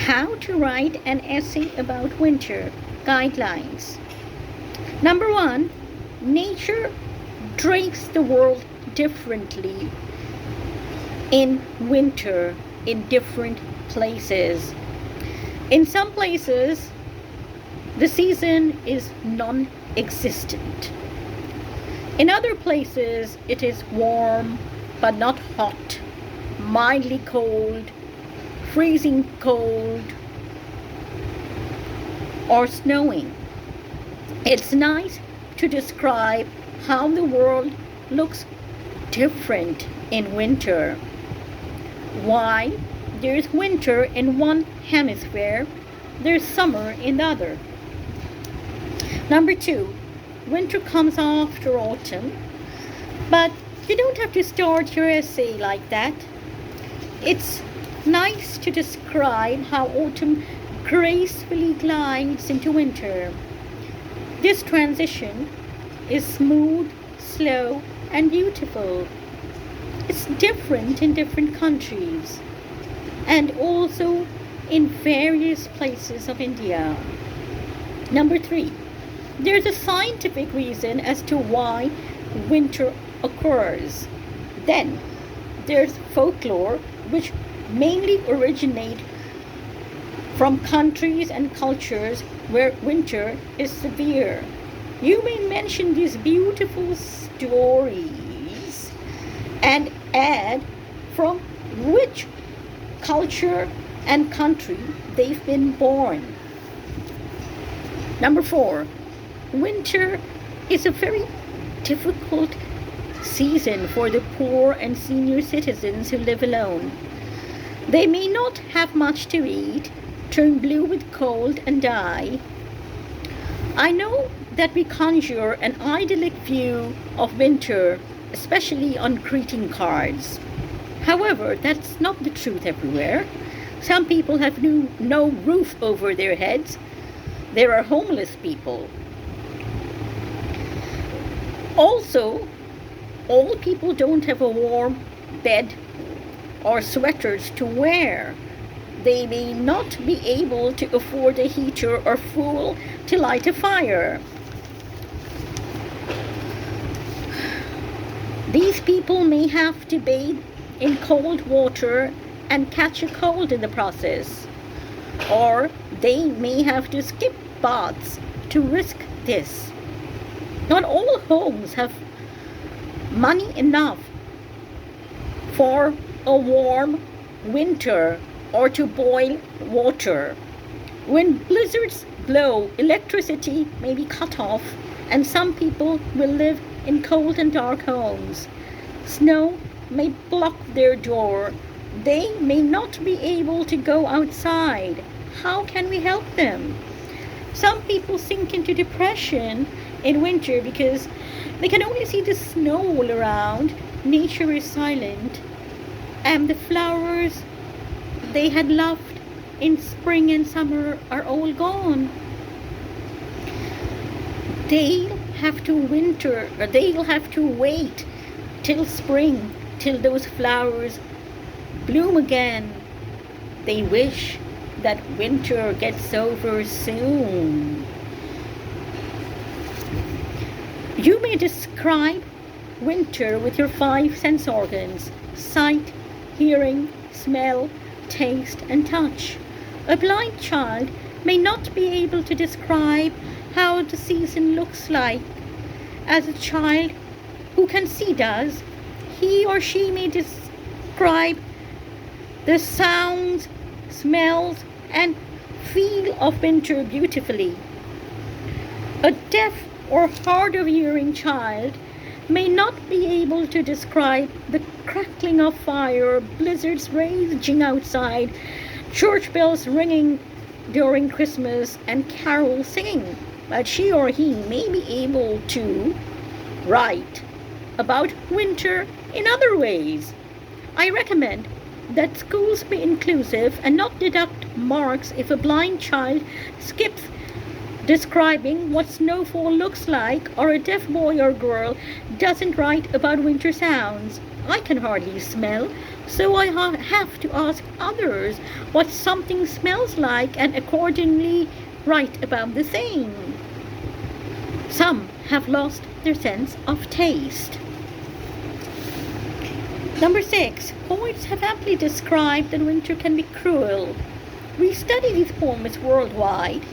How to write an essay about winter. Guidelines. Number one, nature treats the world differently in winter in different places. In some places, the season is non existent. In other places, it is warm but not hot, mildly cold, freezing cold, or snowing. It's nice to describe how the world looks different in winter. Why there's winter in one hemisphere, there's summer in the other. Number two, winter comes after autumn, but you don't have to start your essay like that. It's nice to describe how autumn gracefully glides into winter. This transition is smooth, slow, and beautiful. It's different in different countries and also in various places of India. Number three, there's a scientific reason as to why winter occurs. Then there's folklore, which mainly originate from countries and cultures where winter is severe. You may mention these beautiful stories and add from which culture and country they've been born. Number four, winter is a very difficult season for the poor and senior citizens who live alone. They may not have much to eat, turn blue with cold, and die. I know that we conjure an idyllic view of winter, especially on greeting cards. However, that's not the truth everywhere. Some people have no roof over their heads. There are homeless people. Also, all people don't have a warm bed or sweaters to wear. They may not be able to afford a heater or fuel to light a fire. These people may have to bathe in cold water and catch a cold in the process. Or they may have to skip baths to risk this. Not all homes have money enough for a warm winter or to boil water. When blizzards blow, electricity may be cut off, and some people will live in cold and dark homes. Snow may block their door. They may not be able to go outside. How can we help them? Some people sink into depression in winter because they can only see the snow all around. Nature is silent, and the flowers they had loved in spring and summer are all gone. They'll have to wait till spring, till those flowers bloom again. They wish that winter gets over soon. You may describe winter with your 5 sense organs: sight, hearing, smell, taste, and touch. A blind child may not be able to describe how the season looks like as a child who can see does. He or she may describe the sounds, smells, and feel of winter beautifully. A deaf or hard of hearing child may not be able to describe the crackling of fire, blizzards raging outside, church bells ringing during Christmas, and carols singing, but she or he may be able to write about winter in other ways. I recommend that schools be inclusive and not deduct marks if a blind child skips describing what snowfall looks like, or a deaf boy or girl doesn't write about winter sounds. I can hardly smell, so I have to ask others what something smells like and accordingly write about the same. Some have lost their sense of taste. Number 6. Poets have aptly described that winter can be cruel. We study these poems worldwide.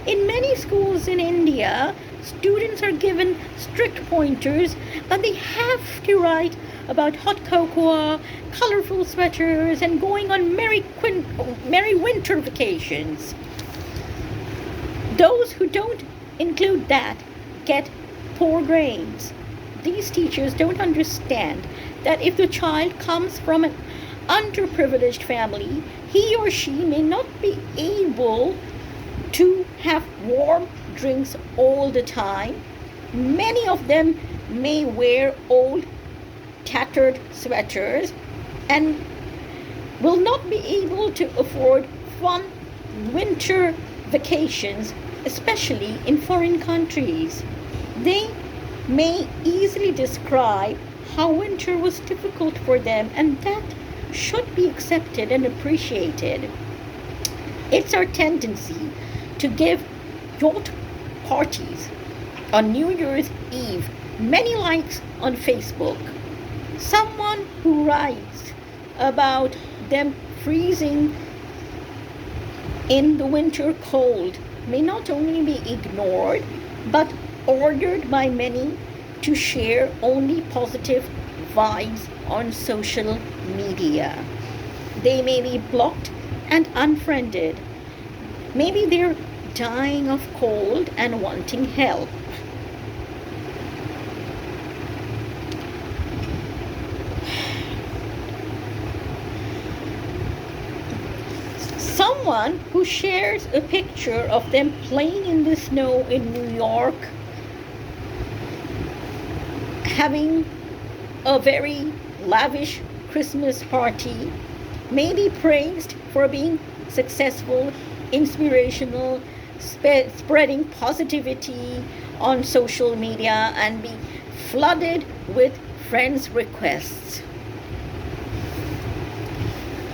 In many schools in India, students are given strict pointers that they have to write about hot cocoa, colorful sweaters, and going on merry winter vacations. Those who don't include that get poor grades. These teachers don't understand that if the child comes from an underprivileged family, he or she may not be able to have warm drinks all the time. Many of them may wear old, tattered sweaters and will not be able to afford fun winter vacations, especially in foreign countries. They may easily describe how winter was difficult for them, and that should be accepted and appreciated. It's our tendency to give yacht parties on New Year's Eve many likes on Facebook. Someone who writes about them freezing in the winter cold may not only be ignored but ordered by many to share only positive vibes on social media. They may be blocked and unfriended. Maybe they're dying of cold and wanting help. Someone who shares a picture of them playing in the snow in New York, having a very lavish Christmas party, may be praised for being successful, inspirational, spreading positivity on social media, and be flooded with friends' requests.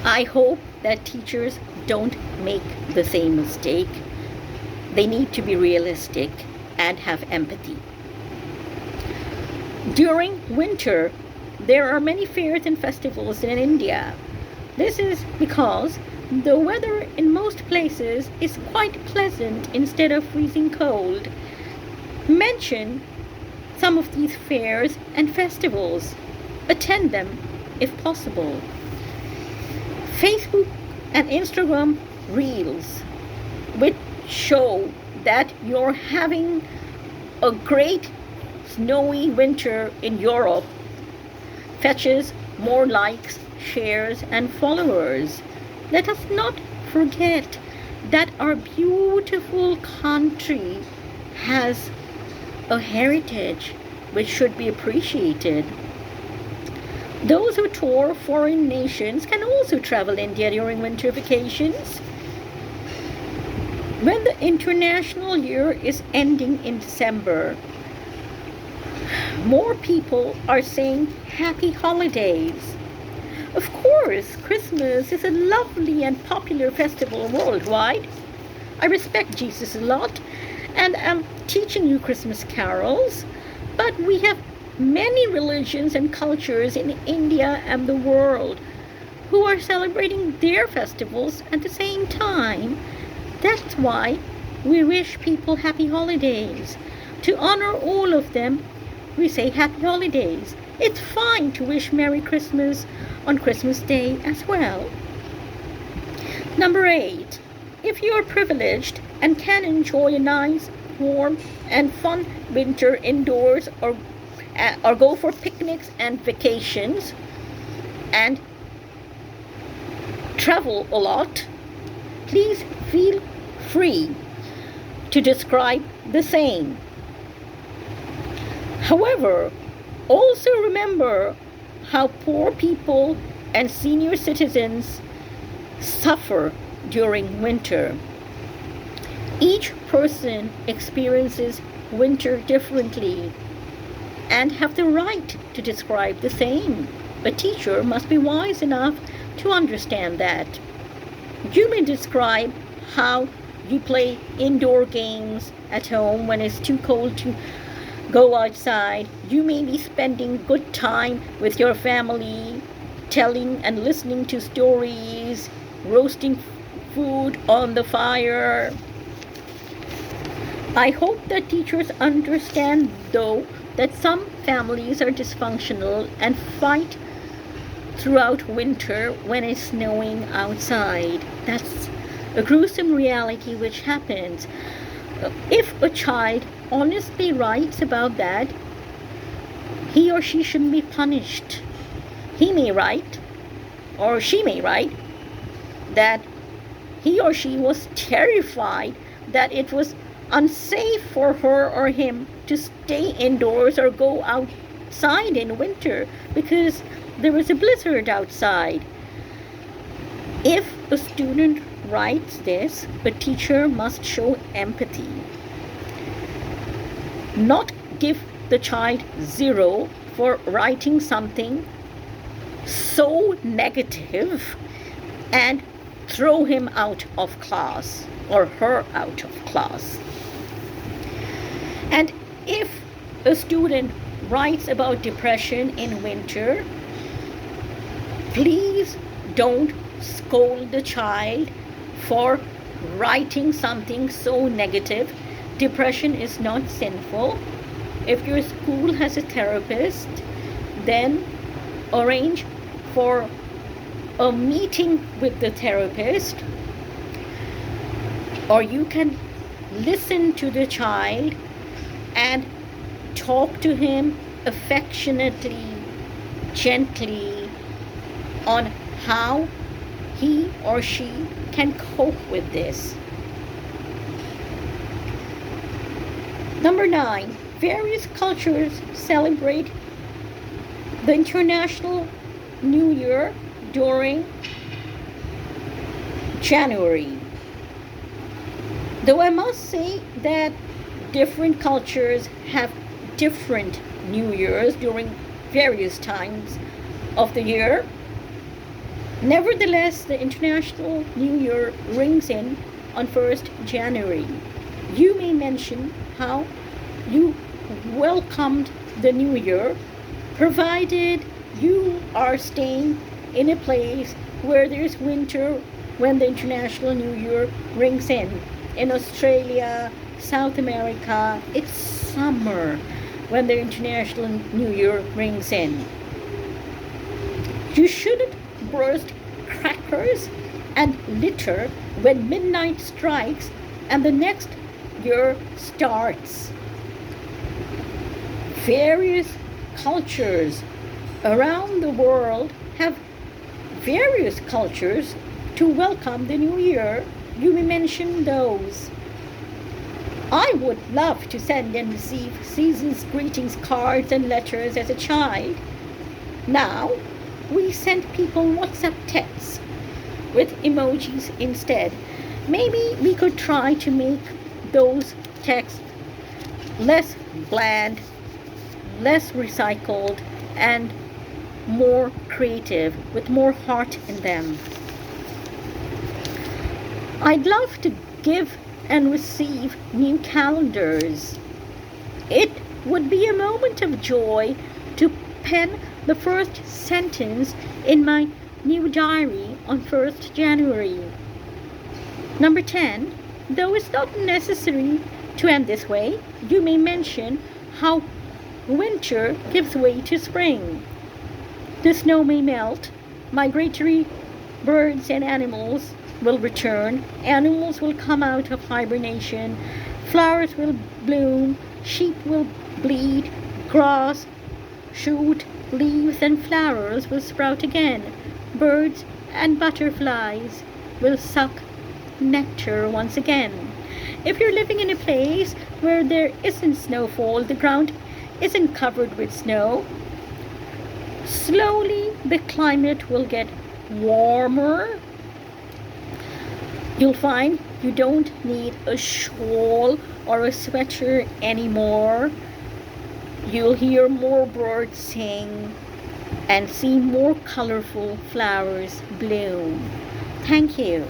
I hope that teachers don't make the same mistake. They need to be realistic and have empathy. During winter, there are many fairs and festivals in India. This is because the weather in most places is quite pleasant instead of freezing cold. Mention some of these fairs and festivals. Attend them if possible. Facebook and Instagram reels, which show that you're having a great snowy winter in Europe, fetches more likes, shares, and followers. Let us not forget that our beautiful country has a heritage which should be appreciated. Those who tour foreign nations can also travel India during winter vacations. When the international year is ending in December, more people are saying happy holidays. Of course, Christmas is a lovely and popular festival worldwide. I respect Jesus a lot and am teaching you Christmas carols, but we have many religions and cultures in India and the world who are celebrating their festivals at the same time. That's why we wish people happy holidays. To honor all of them, we say happy holidays. It's fine to wish Merry Christmas on Christmas Day as well. Number 8. If you are privileged and can enjoy a nice, warm, and fun winter indoors or go for picnics and vacations and travel a lot, please feel free to describe the same. However, also remember how poor people and senior citizens suffer during winter. Each person experiences winter differently and have the right to describe the same. A teacher must be wise enough to understand that. You may describe how you play indoor games at home when it's too cold to go outside. You may be spending good time with your family, telling and listening to stories, roasting food on the fire. I hope that teachers understand, though, that some families are dysfunctional and fight throughout winter when it's snowing outside. That's a gruesome reality which happens. If a child honestly writes about that, he or she shouldn't be punished. He may write, or she may write, that he or she was terrified that it was unsafe for her or him to stay indoors or go outside in winter because there was a blizzard outside. If a student writes this, a teacher must show empathy. Not give the child 0 for writing something so negative and throw him out of class or her out of class. And if a student writes about depression in winter, please don't scold the child for writing something so negative. Depression is not sinful. If your school has a therapist, then arrange for a meeting with the therapist, or you can listen to the child and talk to him affectionately, gently, on how he or she can cope with this. Number 9, various cultures celebrate the International New Year during January. Though I must say that different cultures have different New Years during various times of the year. Nevertheless, the International New Year rings in on 1st January. You may mention how you welcomed the New Year, provided you are staying in a place where there's winter when the International New Year rings in. In Australia, South America, it's summer when the International New Year rings in. You shouldn't burst crackers and litter when midnight strikes and the next year starts. Various cultures around the world have various cultures to welcome the new year. You may mention those. I would love to send and receive season's greetings cards and letters as a child. Now, we send people WhatsApp texts with emojis instead. Maybe we could try to make those texts less bland, less recycled, and more creative, with more heart in them. I'd love to give and receive new calendars. It would be a moment of joy to pen the first sentence in my new diary on 1st January. Number 10, though it's not necessary to end this way, you may mention how winter gives way to spring. The snow may melt, migratory birds and animals will return, animals will come out of hibernation, flowers will bloom, sheep will bleed, grass shoot, leaves and flowers will sprout again, birds and butterflies will suck nectar once again. If you're living in a place where there isn't snowfall, the ground isn't covered with snow, slowly the climate will get warmer. You'll find you don't need a shawl or a sweater anymore. You'll hear more birds sing. and see more colorful flowers bloom. Thank you.